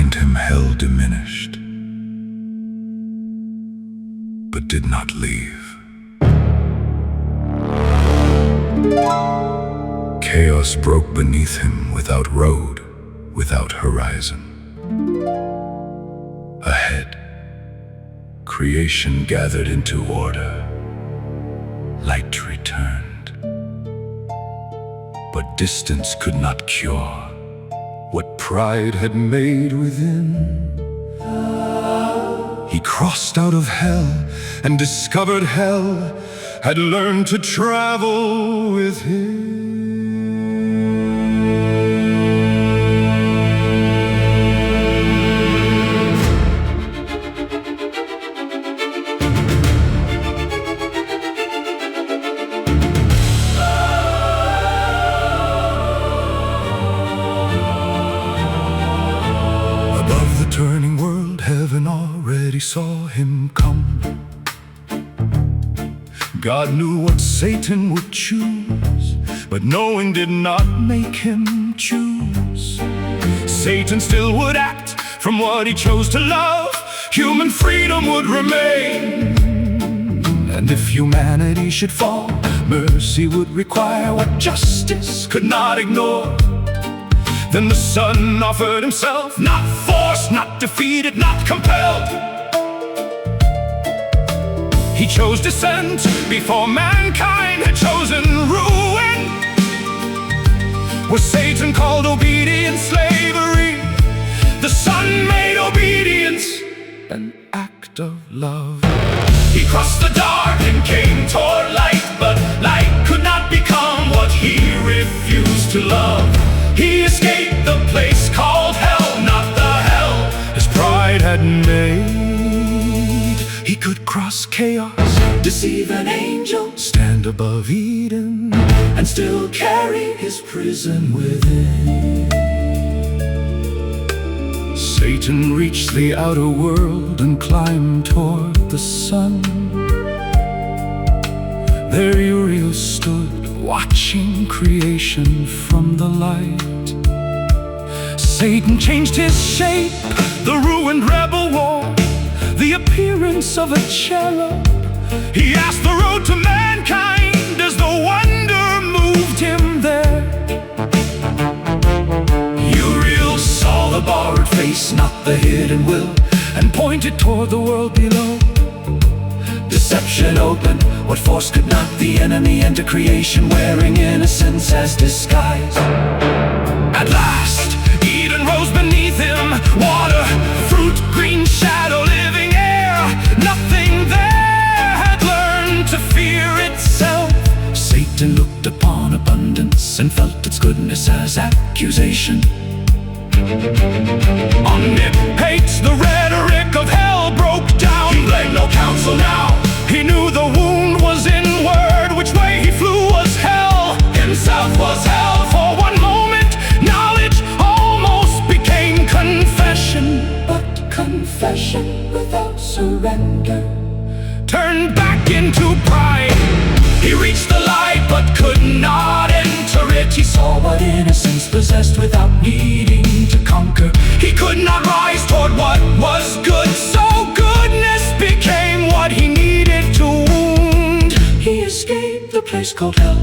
Around him hell diminished, but did not leave. Chaos broke beneath him without road, without horizon. Ahead, creation gathered into order. Light returned, but distance could not cure what pride had made within. He crossed out of hell and discovered hell had learned to travel with him. Turning world, heaven already saw him come. God knew what Satan would choose, but knowing did not make him choose. Satan still would act from what he chose to love. Human freedom would remain. And if humanity should fall, mercy would require what justice could not ignore. Then the Son offered himself, not forced, not defeated, not compelled. He chose descent before mankind had chosen ruin. Was Satan called obedience slavery? The Son made obedience an act of love. He crossed the dark and came toward light, but light could not become what he refused to love. He escaped the place called hell, not the hell his pride had made. He could cross chaos, deceive an angel, stand above Eden, and still carry his prison within. Satan reached the outer world and climbed toward the sun. There Uriel stood, watching creation from the light. Satan changed his shape, the ruined rebel wore the appearance of a cherub. He asked the road to mankind as the wonder moved him there. Uriel saw the borrowed face, not the hidden will, and pointed toward the world below. Deception opened what force could not. The enemy entered creation wearing innocence as disguise. At last, Eden rose beneath him. Water, fruit, green shadow, living air. Nothing there had learned to fear itself. Satan looked upon abundance and felt its goodness as accusation. On Niphates, the rhetoric of hell broke down. He led no counsel now. He knew the wound was inward. Which way he flew was hell. Himself was hell. For one moment, knowledge almost became confession. But confession without surrender turned back into pride. He reached the light but could not enter it. He saw what innocence possessed without needing to conquer. He could not rise toward what was good, so goodness became what he needed to wound. He escaped the place called hell,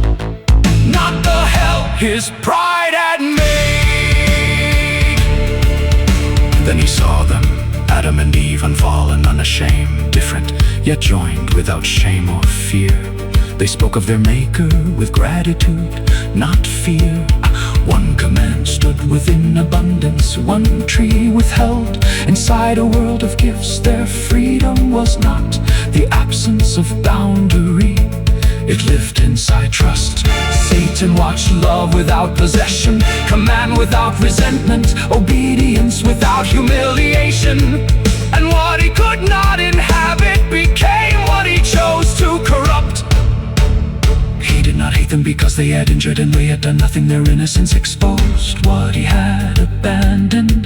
not the hell his pride had made. Then he saw them, Adam and Eve, unfallen, unashamed, different, yet joined without shame or fear. They spoke of their Maker with gratitude, not fear. One command stood within abundance, one tree withheld inside a world of gifts. Their freedom was not the absence of boundary, it lived inside trust. Satan watched love without possession, command without resentment, obedience without humiliation. And what he could not inhabit became what he chose to corrupt. He did not hate them because they had injured and they had done nothing. Their innocence exposed what he had abandoned.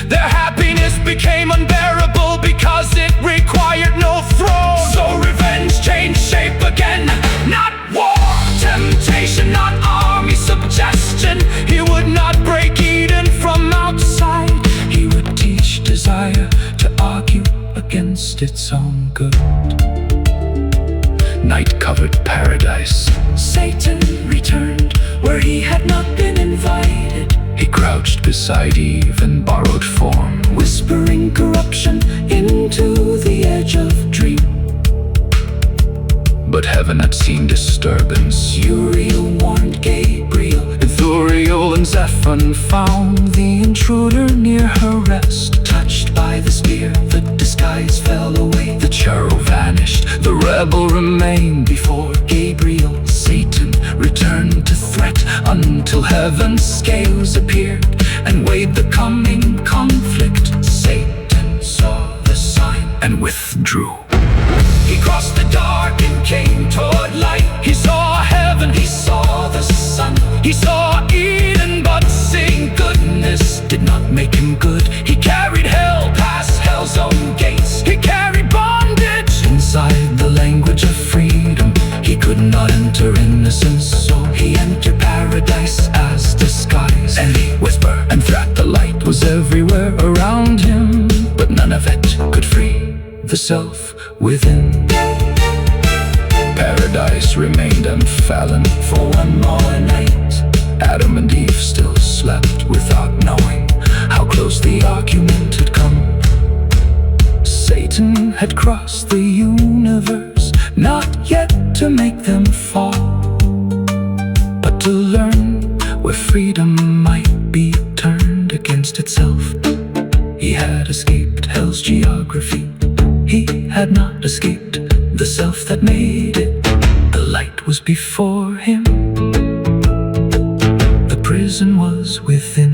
Their happiness became unbearable because it required no throne. So revenge changed shape again, not war, temptation, not army suggestion. He would not break Eden from outside. He would teach against its own good. Night-covered paradise. Satan returned where he had not been invited. He crouched beside Eve and borrowed form, whispering corruption into the edge of dream. But heaven had seen disturbance. Uriel warned Gabriel, Uriel and Zephon found the intruder near her rest. Touched by the spear, the disguise fell away. The cherub vanished, the rebel remained before Gabriel. Satan returned to threat until heaven's scales appeared and weighed the coming conflict. Satan saw the sign and withdrew. He crossed the dark and came toward light. He saw heaven, he saw the sun, he saw Eden, but seeing goodness did not make him good. He carried hell past hell's own gates. He carried bondage inside the language of freedom. He could not enter innocence, so he entered paradise as disguise. And he whispered and threat, the light was everywhere around him, but none of it could free the self within. Paradise remained unfallen for one more night. Adam and Eve still slept without knowing how close the argument had come. Satan had crossed the universe, not yet to make them fall, but to learn where freedom might be turned against itself. He had escaped hell's geography. He had not escaped the self that made it. The light was before him, the prison was within.